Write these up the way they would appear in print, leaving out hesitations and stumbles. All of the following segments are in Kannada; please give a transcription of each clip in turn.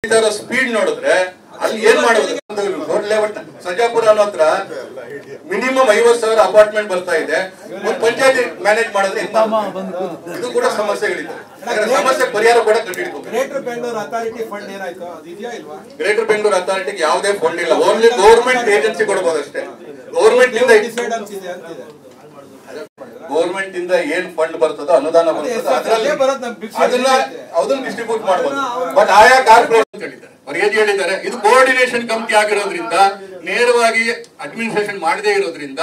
ಸ್ಪೀಡ್ ನೋಡಿದ್ರೆ ಅಲ್ಲಿ ಏನ್ ಮಾಡೋದು ಸಜಾಪುರ ಅನ್ನೋ ಹತ್ರ ಮಿನಿಮಮ್ 50,000 ಅಪಾರ್ಟ್ಮೆಂಟ್ ಬರ್ತಾ ಇದೆ. ಒಂದು ಪಂಚಾಯತಿ ಮ್ಯಾನೇಜ್ ಮಾಡಿದ್ರೆ ಇದು ಕೂಡ ಸಮಸ್ಯೆಗಳಿದೆ. ಸಮಸ್ಯೆ ಪರಿಹಾರ ಕೂಡ ಕಂಡುಹಿಡಿಬೇಕು. ಗ್ರೇಟರ್ ಬೆಂಗಳೂರು ಅಥಾರಿಟಿ ಫಂಡ್ ಏನಾಯ್ತು, ಅದು ಇದೆಯಾ ಇಲ್ವಾ? ಗ್ರೇಟರ್ ಬೆಂಗಳೂರು ಅಥಾರಿಟಿಗೆ ಯಾವುದೇ ಫಂಡ್ ಇಲ್ಲ, ಓನ್ಲಿ ಗವರ್ಮೆಂಟ್ ಏಜೆನ್ಸಿ ಕೊಡಬಹುದು ಅಷ್ಟೇ. ಗವರ್ಮೆಂಟ್ ಇಂದ ಗವರ್ಮೆಂಟ್ ಇಂದ ಏನ್ ಫಂಡ್ ಬರ್ತದೋ ಅನುದಾನ ಬರ್ತದೋ ಅದನ್ನ ಡಿಸ್ಟ್ರಿಬ್ಯೂಟ್ ಮಾಡಬಹುದು. ಬಟ್ ಆಯಾ ಕಾರ್ಪೊರೇಷನ್ ಹೇಳಿದ್ದಾರೆ ಇದು ಕೋಆರ್ಡಿನೇಷನ್ ಕಮಿಟಿ ಆಗಿರೋದ್ರಿಂದ, ನೇರವಾಗಿ ಅಡ್ಮಿನಿಸ್ಟ್ರೇಷನ್ ಮಾಡದೇ ಇರೋದ್ರಿಂದ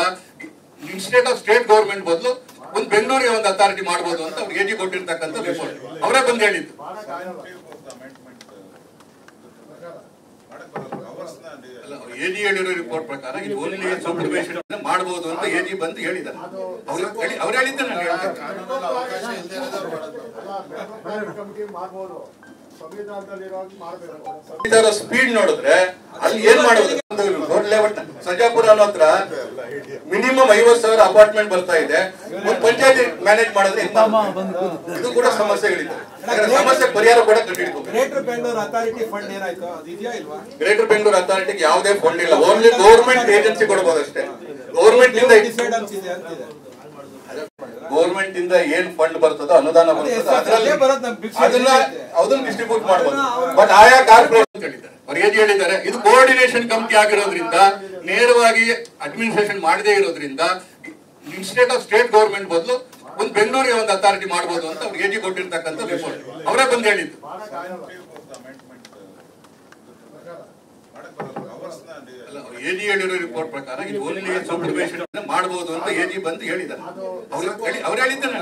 ಇನ್ಸ್ಟೆಡ್ ಆಫ್ ಸ್ಟೇಟ್ ಗವರ್ಮೆಂಟ್ ಬದಲು ಒಂದು ಬೆಂಗಳೂರಿಗೆ ಒಂದು ಅಥಾರಿಟಿ ಮಾಡಬಹುದು ಅಂತ ಅವ್ರಿಗೆ ಎಜಿ ಕೊಟ್ಟಿರ್ತಕ್ಕಂಥ ರಿಪೋರ್ಟ್ ಅವರೇ ಬಂದು ಹೇಳಿದ್ದು. ಎಜಿ ಹೇಳಿರೋ ರಿಪೋರ್ಟ್ ಪ್ರಕಾರ ಇದು ಓನ್ಲಿ ಸೂಪರ್ವೈಸರ್ ಮಾಡಬಹುದು ಅಂತ ಎಜಿ ಬಂದು ಹೇಳಿದ್ದಾರೆ. ಅವ್ರು ಹೇಳಿದ್ದಾರೆ. ಸ್ಪೀಡ್ ನೋಡಿದ್ರೆ ಅಲ್ಲಿ ಏನ್ ಮಾಡೋದು ಸಜಾಪುರ ಅನ್ನೋ ಹತ್ರ ಮಿನಿಮಮ್ 50,000 ಅಪಾರ್ಟ್ಮೆಂಟ್ ಬರ್ತಾ ಇದೆ. ಒಂದು ಪಂಚಾಯತಿ ಮ್ಯಾನೇಜ್ ಮಾಡಿದ್ರೆ ಇದು ಕೂಡ ಸಮಸ್ಯೆಗಳಿದೆ. ಸಮಸ್ಯೆ ಪರಿಹಾರ ಕೂಡ ಕಂಡುಹಿಡಿಬೇಕು. ಗ್ರೇಟರ್ ಬೆಂಗಳೂರು ಅಥಾರಿಟಿ ಫಂಡ್ ಏನಾಯ್ತು, ಅದು ಇದೆಯಾ ಇಲ್ವಾ? ಗ್ರೇಟರ್ ಬೆಂಗಳೂರು ಅಥಾರಿಟಿಗೆ ಯಾವುದೇ ಫಂಡ್ ಇಲ್ಲ, ಓನ್ಲಿ ಗವರ್ಮೆಂಟ್ ಏಜೆನ್ಸಿ ಕೊಡಬಹುದು ಅಷ್ಟೇ. ಗವರ್ಮೆಂಟ್ ಇಂದ ಗವರ್ಮೆಂಟ್ ಇಂದ ಏನ್ ಫಂಡ್ ಬರ್ತದೋ ಅನುದಾನ ಬರ್ತದೋ ಅದನ್ನ ಡಿಸ್ಟ್ರಿಬ್ಯೂಟ್ ಮಾಡಬಹುದು. ಬಟ್ ಆಯಾ ಕಾರ್ಪೊರೇಷನ್ ಹೇಳಿದ್ದಾರೆ ಇದು ಕೋಆರ್ಡಿನೇಷನ್ ಕಮಿಟಿ ಆಗಿರೋದ್ರಿಂದ, ನೇರವಾಗಿ ಅಡ್ಮಿನಿಸ್ಟ್ರೇಷನ್ ಮಾಡದೇ ಇರೋದ್ರಿಂದ ಇನ್ಸ್ಟೆಡ್ ಆಫ್ ಸ್ಟೇಟ್ ಗವರ್ಮೆಂಟ್ ಬದಲು ಒಂದು ಬೆಂಗಳೂರಿಗೆ ಒಂದು ಅಥಾರಿಟಿ ಮಾಡಬಹುದು ಅಂತ ಅವ್ರಿಗೆ ಎಜಿ ಕೊಟ್ಟಿರ್ತಕ್ಕಂಥ ರಿಪೋರ್ಟ್ ಅವರೇ ಬಂದು ಹೇಳಿದ್ದು. ಎಜಿ ಹೇಳಿರೋ ರಿಪೋರ್ಟ್ ಪ್ರಕಾರ ಇದು ಓನ್ಲಿ ಸೂಪರ್ವೈಸರ್ ಮಾಡಬಹುದು ಅಂತ ಎಜಿ ಬಂದು ಹೇಳಿದ್ದಾರೆ. ಅವ್ರು ಹೇಳಿದ್ದಾರೆ.